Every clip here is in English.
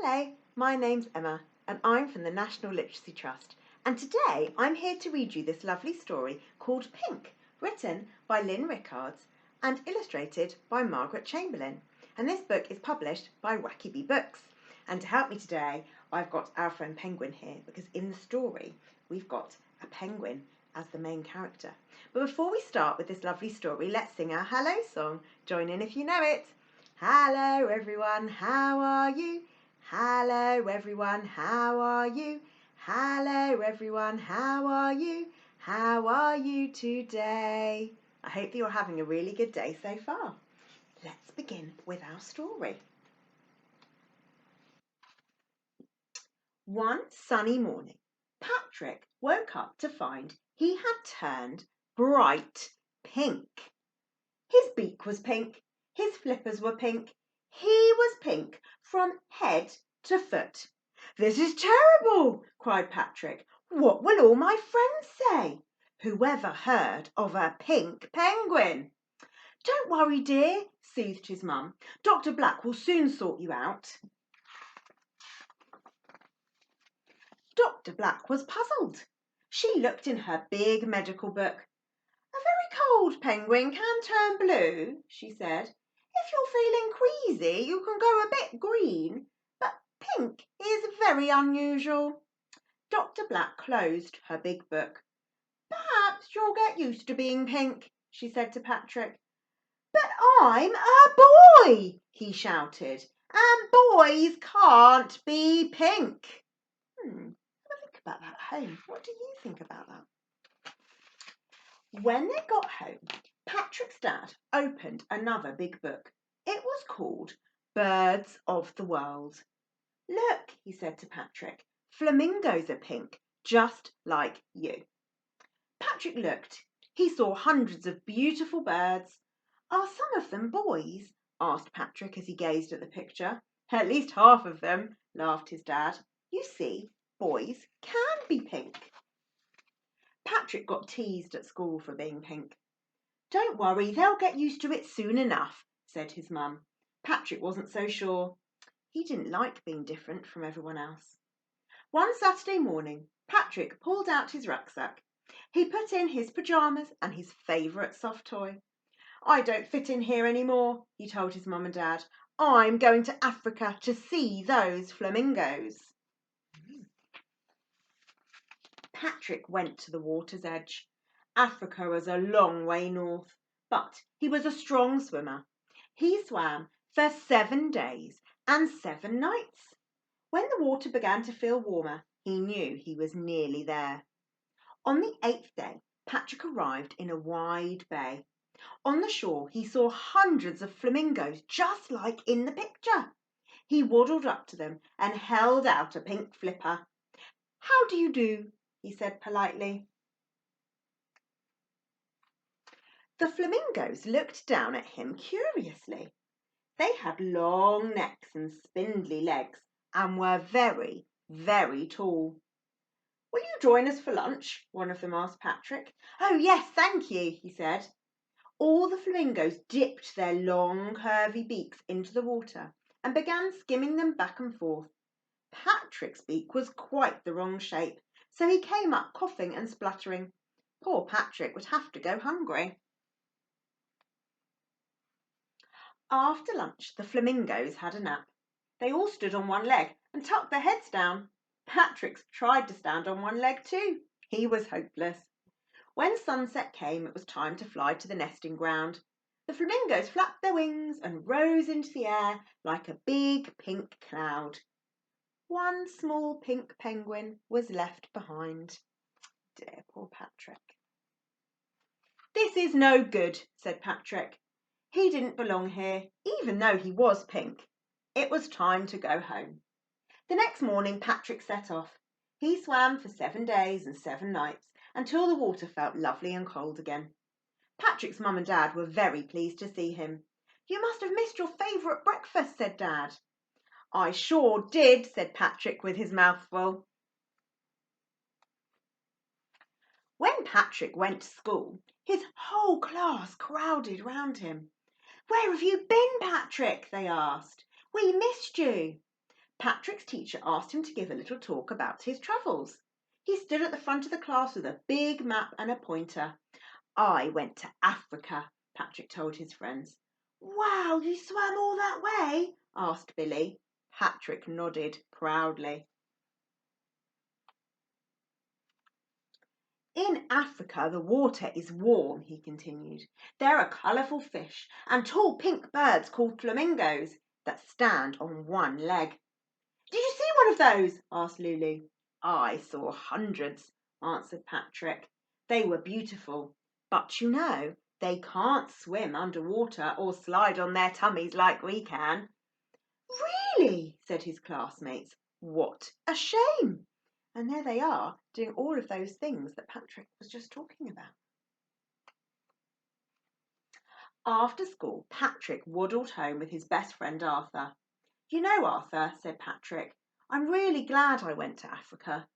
Hello, my name's Emma and I'm from the National Literacy Trust, and today I'm here to read you this lovely story called Pink, written by Lynn Rickards and illustrated by Margaret Chamberlain. And this book is published by Wacky Bee Books. And to help me today, I've got our friend Penguin here, because in the story we've got a penguin as the main character. But before we start with this lovely story, let's sing our hello song. Join in if you know it. Hello everyone, how are you? Hello everyone, how are you? Hello everyone, how are you? How are you today? I hope that you're having a really good day so far. Let's begin with our story. One sunny morning, Patrick woke up to find he had turned bright pink. His beak was pink, his flippers were pink, he was pink from head to foot. "This is terrible," cried Patrick. "What will all my friends say? Whoever heard of a pink penguin?" "Don't worry, dear," soothed his mum. "Dr. Black will soon sort you out." Dr. Black was puzzled. She looked in her big medical book. "A very cold penguin can turn blue," she said. "If you're feeling queasy, you can go a bit green, but pink is very unusual." Dr. Black closed her big book. "Perhaps you'll get used to being pink," she said to Patrick. "But I'm a boy," he shouted, "and boys can't be pink." Think about that at home. What do you think about that? When they got home, Patrick's dad opened another big book. It was called Birds of the World. "Look," he said to Patrick, "flamingos are pink, just like you." Patrick looked. He saw hundreds of beautiful birds. "Are some of them boys?" asked Patrick as he gazed at the picture. "At least half of them," laughed his dad. "You see, boys can be pink." Patrick got teased at school for being pink. "Don't worry, they'll get used to it soon enough," said his mum. Patrick wasn't so sure. He didn't like being different from everyone else. One Saturday morning, Patrick pulled out his rucksack. He put in his pyjamas and his favourite soft toy. "I don't fit in here anymore," he told his mum and dad. "I'm going to Africa to see those flamingos." Patrick went to the water's edge. Africa was a long way north, but he was a strong swimmer. He swam for 7 days and 7 nights. When the water began to feel warmer, he knew he was nearly there. On the 8th day, Patrick arrived in a wide bay. On the shore, he saw hundreds of flamingos, just like in the picture. He waddled up to them and held out a pink flipper. "How do you do?" he said politely. The flamingos looked down at him curiously. They had long necks and spindly legs and were very, very tall. "Will you join us for lunch?" one of them asked Patrick. "Oh yes, thank you," he said. All the flamingos dipped their long, curvy beaks into the water and began skimming them back and forth. Patrick's beak was quite the wrong shape, so he came up coughing and spluttering. Poor Patrick would have to go hungry. After lunch, the flamingos had a nap. They all stood on one leg and tucked their heads down. Patrick tried to stand on one leg too. He was hopeless. When sunset came, it was time to fly to the nesting ground. The flamingos flapped their wings and rose into the air like a big pink cloud. One small pink penguin was left behind. Dear poor Patrick. "This is no good," said Patrick. He didn't belong here, even though he was pink. It was time to go home. The next morning, Patrick set off. He swam for 7 days and 7 nights until the water felt lovely and cold again. Patrick's mum and dad were very pleased to see him. "You must have missed your favourite breakfast," said Dad. "I sure did," said Patrick with his mouth full. When Patrick went to school, his whole class crowded round him. "Where have you been, Patrick?" they asked. "We missed you." Patrick's teacher asked him to give a little talk about his travels. He stood at the front of the class with a big map and a pointer. I went to Africa, Patrick told his friends. Wow, you swam all that way? Asked Billy. Patrick nodded proudly. In Africa, the water is warm, he continued. There are colourful fish and tall pink birds called flamingos that stand on one leg. Did you see one of those? Asked Lulu. I saw hundreds, answered Patrick. They were beautiful, but you know, they can't swim underwater or slide on their tummies like we can. Really? Said his classmates. What a shame! And there they are, doing all of those things that Patrick was just talking about. After school, Patrick waddled home with his best friend Arthur. You know, Arthur, said Patrick, I'm really glad I went to Africa.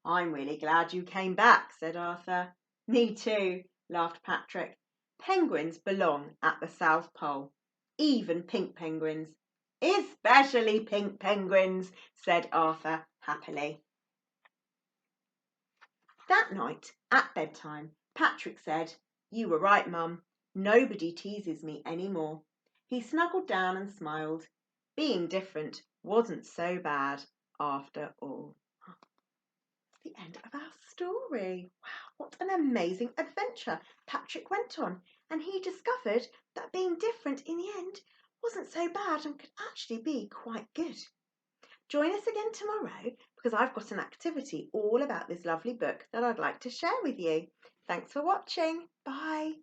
I'm really glad you came back, said Arthur. Me too, laughed Patrick. Penguins belong at the South Pole, even pink penguins. Especially pink penguins, said Arthur happily. That night, at bedtime, Patrick said, You were right, Mum. Nobody teases me any more. He snuggled down and smiled. Being different wasn't so bad after all. That's the end of our story. Wow, what an amazing adventure Patrick went on. And he discovered that being different in the end wasn't so bad and could actually be quite good. Join us again tomorrow because I've got an activity all about this lovely book that I'd like to share with you. Thanks for watching. Bye.